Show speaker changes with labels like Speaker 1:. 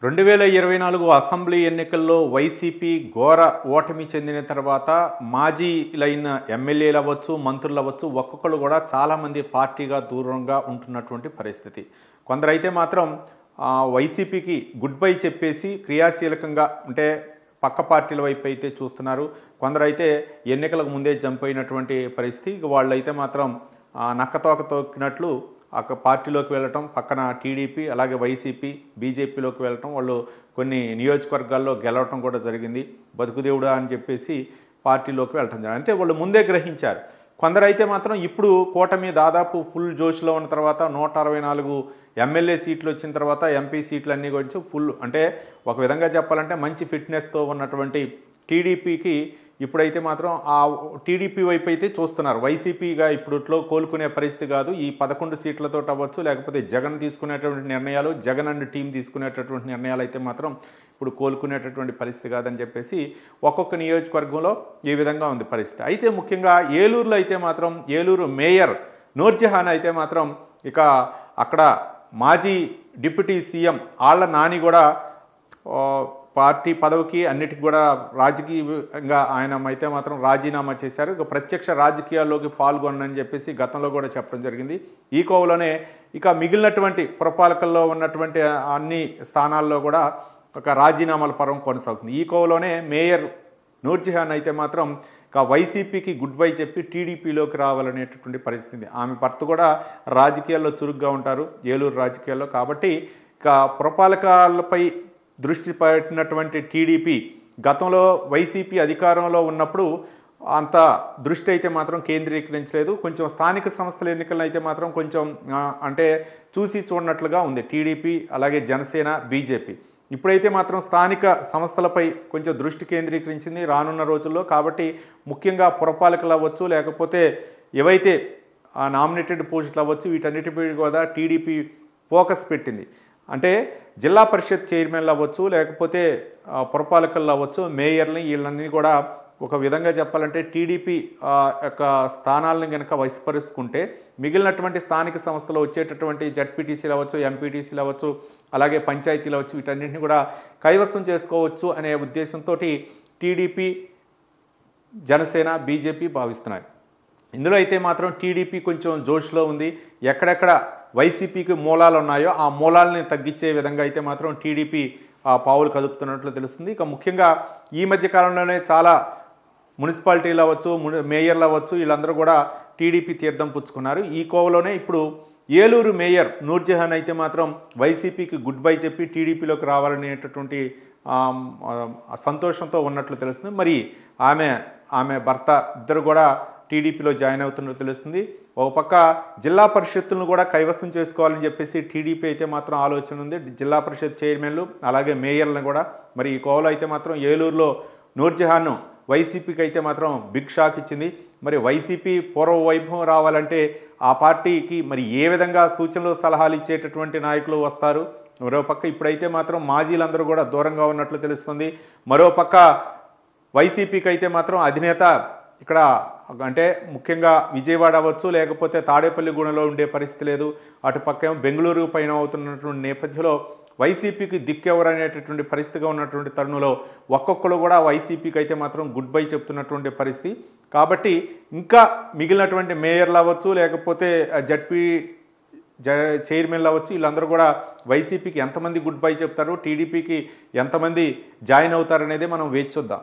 Speaker 1: 2024 assembly ఎన్నికల్లో YCP ఘోర ఓటమి చెందిన తర్వాత మాజీలైన ఎమ్మెల్యేలు అవ్వచ్చు, మంత్రులు అవ్వచ్చు, ఒక్కొక్కరు కూడా చాలామంది పార్టీగా దూరంగా ఉంటున్నటువంటి పరిస్థితి. కొందరైతే మాత్రం వైసీపీకి గుడ్ బై చెప్పేసి క్రియాశీలకంగా అంటే పక్క పార్టీల వైపు అయితే చూస్తున్నారు. కొందరైతే ఎన్నికలకు ముందే జంప్ అయినటువంటి పరిస్థితి. వాళ్ళైతే మాత్రం నక్కతోక తొక్కినట్లు పార్టీలోకి వెళ్ళటం, పక్కన టీడీపీ అలాగే వైసీపీ బీజేపీలోకి వెళ్ళటం, వాళ్ళు కొన్ని నియోజకవర్గాల్లో గెలవటం కూడా జరిగింది. బతుకుదేవుడా అని చెప్పేసి పార్టీలోకి వెళ్ళటం జరిగింది. అంటే వాళ్ళు ముందే గ్రహించారు. కొందరైతే మాత్రం ఇప్పుడు కూటమి దాదాపు ఫుల్ జోష్లో ఉన్న తర్వాత 164 ఎమ్మెల్యే సీట్లు వచ్చిన తర్వాత ఎంపీ సీట్లు అన్నీ గురించి ఫుల్ అంటే ఒక విధంగా చెప్పాలంటే మంచి ఫిట్నెస్తో ఉన్నటువంటి టీడీపీకి ఇప్పుడైతే మాత్రం ఆ టీడీపీ వైపు అయితే చూస్తున్నారు. వైసీపీగా ఇప్పుడుట్లో కోలుకునే పరిస్థితి కాదు. ఈ 11 సీట్లతో అవ్వచ్చు, లేకపోతే జగన్ తీసుకునేటువంటి నిర్ణయాలు, జగన్ అండ్ టీం తీసుకునేటటువంటి నిర్ణయాలు అయితే మాత్రం ఇప్పుడు కోలుకునేటటువంటి పరిస్థితి కాదని చెప్పేసి ఒక్కొక్క నియోజకవర్గంలో ఈ విధంగా ఉంది పరిస్థితి. అయితే ముఖ్యంగా ఏలూరులో అయితే మాత్రం ఏలూరు మేయర్ నూర్జహాన్ అయితే మాత్రం ఇక అక్కడ మాజీ డిప్యూటీ సీఎం ఆళ్ల నాని కూడా పార్టీ పదవికి అన్నిటికీ కూడా రాజకీయంగా ఆయన అయితే మాత్రం రాజీనామా చేశారు. ఇక ప్రత్యక్ష రాజకీయాల్లోకి పాల్గొనని చెప్పేసి గతంలో కూడా చెప్పడం జరిగింది. ఈ కోవలోనే ఇక మిగిలినటువంటి పురపాలకల్లో ఉన్నటువంటి అన్ని స్థానాల్లో కూడా ఒక రాజీనామాల పర్వం కొనసాగుతుంది. ఈ కోవలోనే మేయర్ నూర్జహాన్ అయితే మాత్రం ఇక వైసీపీకి గుడ్ బై చెప్పి టీడీపీలోకి రావాలనేటటువంటి పరిస్థితి. ఆమె భర్త కూడా రాజకీయాల్లో చురుగ్గా ఉంటారు, ఏలూరు రాజకీయాల్లో. కాబట్టి ఇక పురపాలకాలపై దృష్టి పెట్టినటువంటి టీడీపీ గతంలో వైసీపీ అధికారంలో ఉన్నప్పుడు అంత దృష్టి అయితే మాత్రం కేంద్రీకరించలేదు. కొంచెం స్థానిక సంస్థల ఎన్నికలను అయితే మాత్రం కొంచెం అంటే చూసి చూడనట్లుగా ఉంది టీడీపీ అలాగే జనసేన బీజేపీ. ఇప్పుడైతే మాత్రం స్థానిక సంస్థలపై కొంచెం దృష్టి కేంద్రీకరించింది రానున్న రోజుల్లో. కాబట్టి ముఖ్యంగా పురపాలకలు అవ్వచ్చు, లేకపోతే ఏవైతే నామినేటెడ్ పోస్టులు అవ్వచ్చు, వీటన్నిటిపై కూడా టీడీపీ ఫోకస్ పెట్టింది. అంటే జిల్లా పరిషత్ చైర్మన్లు అవ్వచ్చు, లేకపోతే పురపాలకలు అవ్వచ్చు, మేయర్ని వీళ్ళన్నీ కూడా ఒక విధంగా చెప్పాలంటే టీడీపీ యొక్క స్థానాలను కనుక వశపరుచుకుంటే మిగిలినటువంటి స్థానిక సంస్థలు వచ్చేటటువంటి జడ్పీటీసీలు అవ్వచ్చు, ఎంపీటీసీలు అవ్వచ్చు, అలాగే పంచాయతీలు అవ్వచ్చు, వీటన్నింటినీ కూడా కైవసం చేసుకోవచ్చు అనే ఉద్దేశంతో టీడీపీ, జనసేన, బీజేపీ భావిస్తున్నాయి. ఇందులో అయితే మాత్రం టీడీపీ కొంచెం జోష్లో ఉంది. ఎక్కడెక్కడ వైసీపీకి మూలాలు ఉన్నాయో ఆ మూలాలని తగ్గించే విధంగా అయితే మాత్రం టీడీపీ పావులు కదుపుతున్నట్లు తెలుస్తుంది. ఇక ముఖ్యంగా ఈ మధ్య కాలంలోనే చాలా మున్సిపాలిటీలు అవ్వచ్చు, మేయర్లు అవ్వచ్చు, వీళ్ళందరూ కూడా టీడీపీ తీర్థం పుచ్చుకున్నారు. ఈ కోవలోనే ఇప్పుడు ఏలూరు మేయర్ నూర్జహాన్ అయితే మాత్రం వైసీపీకి గుడ్ బై చెప్పి టీడీపీలోకి రావాలనేటటువంటి సంతోషంతో ఉన్నట్లు తెలుస్తుంది. మరి ఆమె భర్త ఇద్దరు కూడా టీడీపీలో జాయిన్ అవుతున్నట్టు తెలుస్తుంది. ఒక పక్క జిల్లా పరిషత్తులను కూడా కైవసం చేసుకోవాలని చెప్పేసి టీడీపీ అయితే మాత్రం ఆలోచన ఉంది. జిల్లా పరిషత్ చైర్మన్లు అలాగే మేయర్లను కూడా. మరి ఈ కోవలో అయితే మాత్రం ఏలూరులో నూర్జహాన్ వైసీపీకి అయితే మాత్రం బిగ్ షాక్ ఇచ్చింది. మరి వైసీపీ పూర్వ వైభవం రావాలంటే ఆ పార్టీకి మరి ఏ విధంగా సూచనలు సలహాలు ఇచ్చేటటువంటి నాయకులు వస్తారు? మరోపక్క ఇప్పుడైతే మాత్రం మాజీలందరూ కూడా దూరంగా ఉన్నట్లు తెలుస్తుంది. మరోపక్క వైసీపీకి అయితే మాత్రం అధినేత ఇక్కడ అంటే ముఖ్యంగా విజయవాడ అవ్వచ్చు, లేకపోతే తాడేపల్లిగూడెంలో ఉండే పరిస్థితి లేదు. అటుపక్క బెంగళూరు పైన అవుతున్నటువంటి నేపథ్యంలో వైసీపీకి దిక్కెవరు అనేటటువంటి పరిస్థితిగా ఉన్నటువంటి తరుణంలో ఒక్కొక్కరు కూడా వైసీపీకి అయితే మాత్రం గుడ్ బై చెప్తున్నటువంటి పరిస్థితి. కాబట్టి ఇంకా మిగిలినటువంటి మేయర్లు అవ్వచ్చు, లేకపోతే జడ్పీ చైర్మన్లు అవ్వచ్చు, వీళ్ళందరూ కూడా వైసీపీకి ఎంతమంది గుడ్ బై చెప్తారు, టీడీపీకి ఎంతమంది జాయిన్ అవుతారనేది మనం వేచి చూద్దాం.